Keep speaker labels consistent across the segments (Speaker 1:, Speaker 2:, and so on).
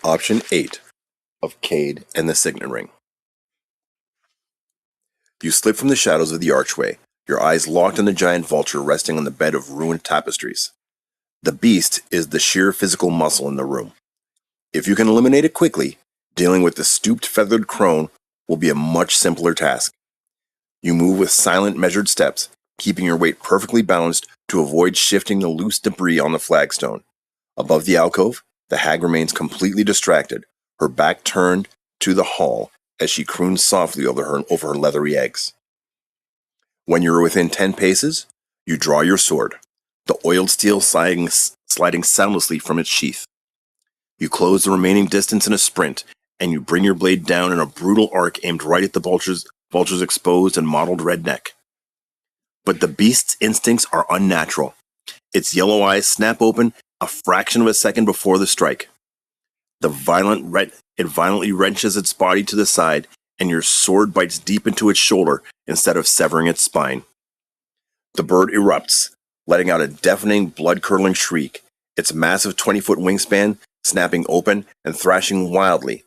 Speaker 1: Option 8 of Kaide and the Signet Ring. You slip from the shadows of the archway, your eyes locked on the giant vulture resting on the bed of ruined tapestries. The beast is the sheer physical muscle in the room. If you can eliminate it quickly, dealing with the stooped feathered crone will be a much simpler task. You move with silent, measured steps, keeping your weight perfectly balanced to avoid shifting the loose debris on the flagstone. Above the alcove, the hag remains completely distracted, her back turned to the hall as she croons softly over her leathery eggs. When you are within 10 paces, you draw your sword, the oiled steel sliding soundlessly from its sheath. You close the remaining distance in a sprint, and you bring your blade down in a brutal arc aimed right at the vulture's exposed and mottled red neck. But the beast's instincts are unnatural. Its yellow eyes snap open a fraction of a second before the strike. It violently wrenches its body to the side, and your sword bites deep into its shoulder instead of severing its spine. The bird erupts, letting out a deafening, blood-curdling shriek, its massive 20-foot wingspan snapping open and thrashing wildly.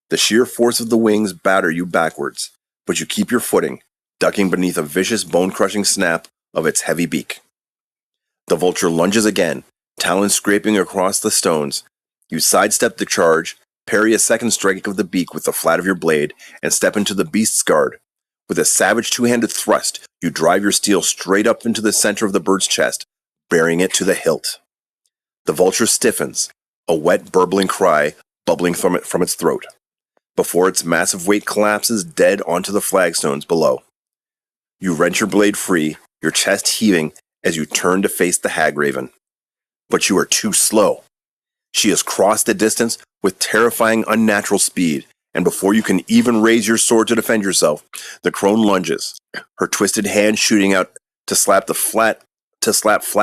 Speaker 1: The sheer force of the wings batter you backwards, but you keep your footing, ducking beneath a vicious, bone-crushing snap of its heavy beak. The vulture lunges again, talons scraping across the stones. You sidestep the charge, parry a second strike of the beak with the flat of your blade, and step into the beast's guard. With a savage two-handed thrust, you drive your steel straight up into the center of the bird's chest, burying it to the hilt. The vulture stiffens, a wet, burbling cry bubbling from its throat, before its massive weight collapses dead onto the flagstones below. You wrench your blade free, your chest heaving as you turn to face the hag raven. But you are too slow. She has crossed the distance with terrifying, unnatural speed, and before you can even raise your sword to defend yourself, the crone lunges, her twisted hand shooting out to slap flat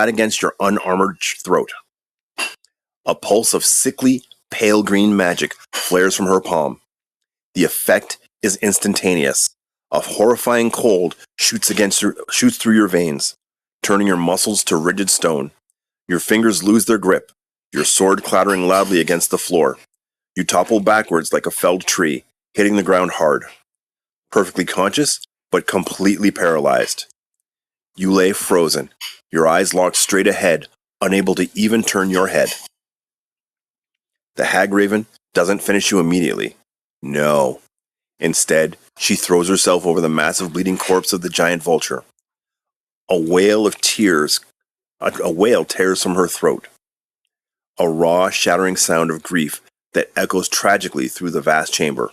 Speaker 1: against your unarmored throat. A pulse of sickly, pale green magic flares from her palm. The effect is instantaneous. A horrifying cold shoots through your veins, turning your muscles to rigid stone. Your fingers lose their grip, your sword clattering loudly against the floor. You topple backwards like a felled tree, hitting the ground hard. Perfectly conscious, but completely paralyzed. You lay frozen, your eyes locked straight ahead, unable to even turn your head. The hag raven doesn't finish you immediately. No. Instead, she throws herself over the massive bleeding corpse of the giant vulture. A wail tears from her throat. A raw, shattering sound of grief that echoes tragically through the vast chamber.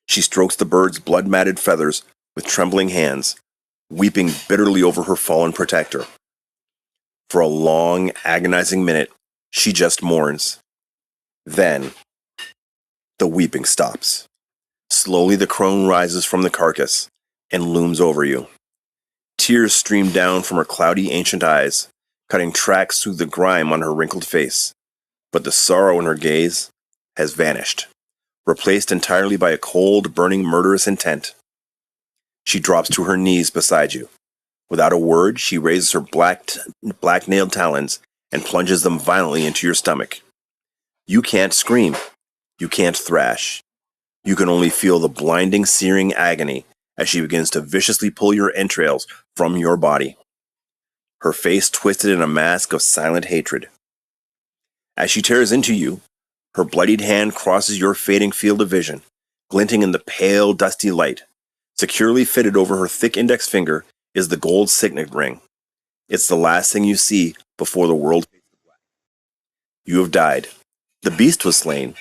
Speaker 1: She strokes the bird's blood-matted feathers with trembling hands, weeping bitterly over her fallen protector. For a long, agonizing minute, she just mourns. Then, the weeping stops. Slowly the crone rises from the carcass and looms over you. Tears stream down from her cloudy, ancient eyes, cutting tracks through the grime on her wrinkled face. But the sorrow in her gaze has vanished, replaced entirely by a cold, burning, murderous intent. She drops to her knees beside you. Without a word, she raises her black-nailed talons and plunges them violently into your stomach. You can't scream. You can't thrash. You can only feel the blinding, searing agony as she begins to viciously pull your entrails from your body. Her face twisted in a mask of silent hatred. As she tears into you, her bloodied hand crosses your fading field of vision, glinting in the pale, dusty light. Securely fitted over her thick index finger is the gold signet ring. It's the last thing you see before the world fades to black. You have died. The beast was slain,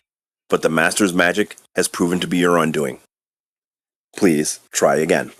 Speaker 1: but the master's magic has proven to be your undoing. Please try again.